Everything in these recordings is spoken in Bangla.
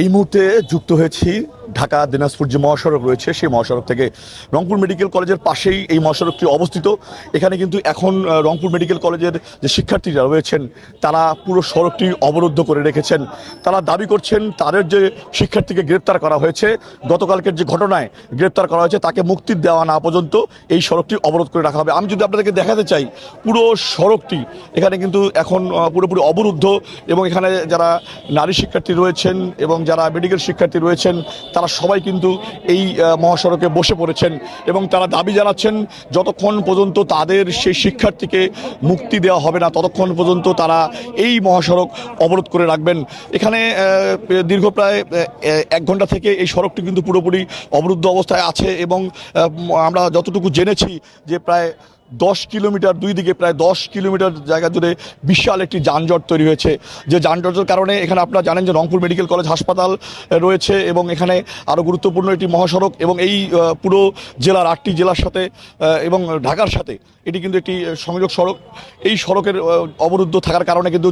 এই মুহূর্তে যুক্ত হয়েছি ঢাকা দিনাজপুর যে মহাসড়ক রয়েছে সেই মহাসড়ক থেকে। রংপুর মেডিকেল কলেজের পাশেই এই মহাসড়কটি অবস্থিত। এখানে কিন্তু এখন রংপুর মেডিকেল কলেজের যে শিক্ষার্থীরা রয়েছেন তারা পুরো সড়কটি অবরুদ্ধ করে রেখেছেন। তারা দাবি করছেন তাদের যে শিক্ষার্থীকে গ্রেপ্তার করা হয়েছে, গতকালকের যে ঘটনায় গ্রেপ্তার করা হয়েছে, তাকে মুক্তি দেওয়া না পর্যন্ত এই সড়কটি অবরোধ করে রাখা হবে। আমি যদি আপনাদেরকে দেখাতে চাই, পুরো সড়কটি এখানে কিন্তু এখন পুরোপুরি অবরুদ্ধ, এবং এখানে যারা নারী শিক্ষার্থী রয়েছেন এবং যারা মেডিকেল শিক্ষার্থী রয়েছেন তারা সবাই কিন্তু এই মহাসড়কে বসে পড়েছেন এবং তারা দাবি জানাচ্ছেন যতক্ষণ পর্যন্ত তাদের সেই শিক্ষার্থীকে মুক্তি দেওয়া হবে না ততক্ষণ পর্যন্ত তারা এই মহাসড়ক অবরোধ করে রাখবেন। এখানে দীর্ঘ প্রায় 1 ঘন্টা থেকে এই সড়কটি কিন্তু পুরোপুরি অবরুদ্ধ অবস্থায় আছে এবং আমরা যতটুকু জেনেছি যে প্রায় 10 কিলোমিটার, দুই দিকে প্রায় 10 কিলোমিটার জায়গা জুড়ে বিশাল একটি যানজট তৈরি হয়েছে। যে যানজটের কারণে এখানে আপনারা জানেন যে রংপুর মেডিকেল কলেজ হাসপাতাল রয়েছে এবং এখানে আরও গুরুত্বপূর্ণ একটি মহাসড়ক, এবং এই পুরো জেলার 8টি জেলার সাথে এবং ঢাকার সাথে এটি কিন্তু একটি সংযোগ সড়ক। এই সড়কের অবরুদ্ধ থাকার কারণে কিন্তু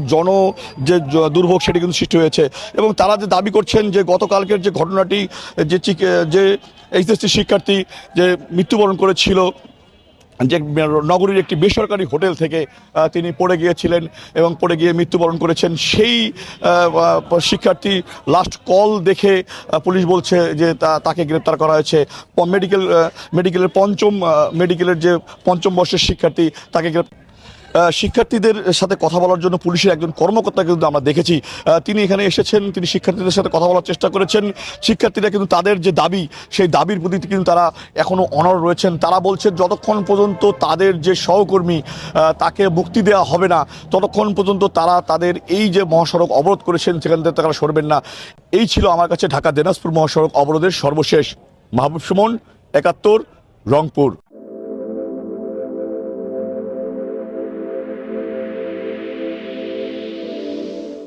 যে দুর্ভোগ সেটি কিন্তু সৃষ্টি হয়েছে। এবং তারা যে দাবি করছেন যে গতকালকের যে ঘটনাটি, যে এইচএসসি শিক্ষার্থী যে মৃত্যুবরণ করেছিল, যে নগরীর একটি বেসরকারি হোটেল থেকে তিনি পড়ে গিয়েছিলেন এবং পড়ে গিয়ে মৃত্যুবরণ করেছেন, সেই শিক্ষার্থী লাস্ট কল দেখে পুলিশ বলছে যে তাকে গ্রেপ্তার করা হয়েছে। মেডিকেলের যে পঞ্চম বর্ষের শিক্ষার্থী তাকে শিক্ষার্থীদের সাথে কথা বলার জন্য পুলিশের একজন কর্মকর্তা কিন্তু আমরা দেখেছি, তিনি এখানে এসেছেন, তিনি শিক্ষার্থীদের সাথে কথা বলার চেষ্টা করেছেন। শিক্ষার্থীরা কিন্তু তাদের যে দাবি সেই দাবির প্রতি কিন্তু তারা এখনও অনড় রয়েছেন। তারা বলছেন যতক্ষণ পর্যন্ত তাদের যে সহকর্মী তাকে মুক্তি দেওয়া হবে না ততক্ষণ পর্যন্ত তারা তাদের এই যে মহাসড়ক অবরোধ করেছেন সেখান থেকে তারা সরবেন না। এই ছিল আমার কাছে ঢাকা দিনাজপুর মহাসড়ক অবরোধের সর্বশেষ। মাহবুব সুমন, 71, রংপুর।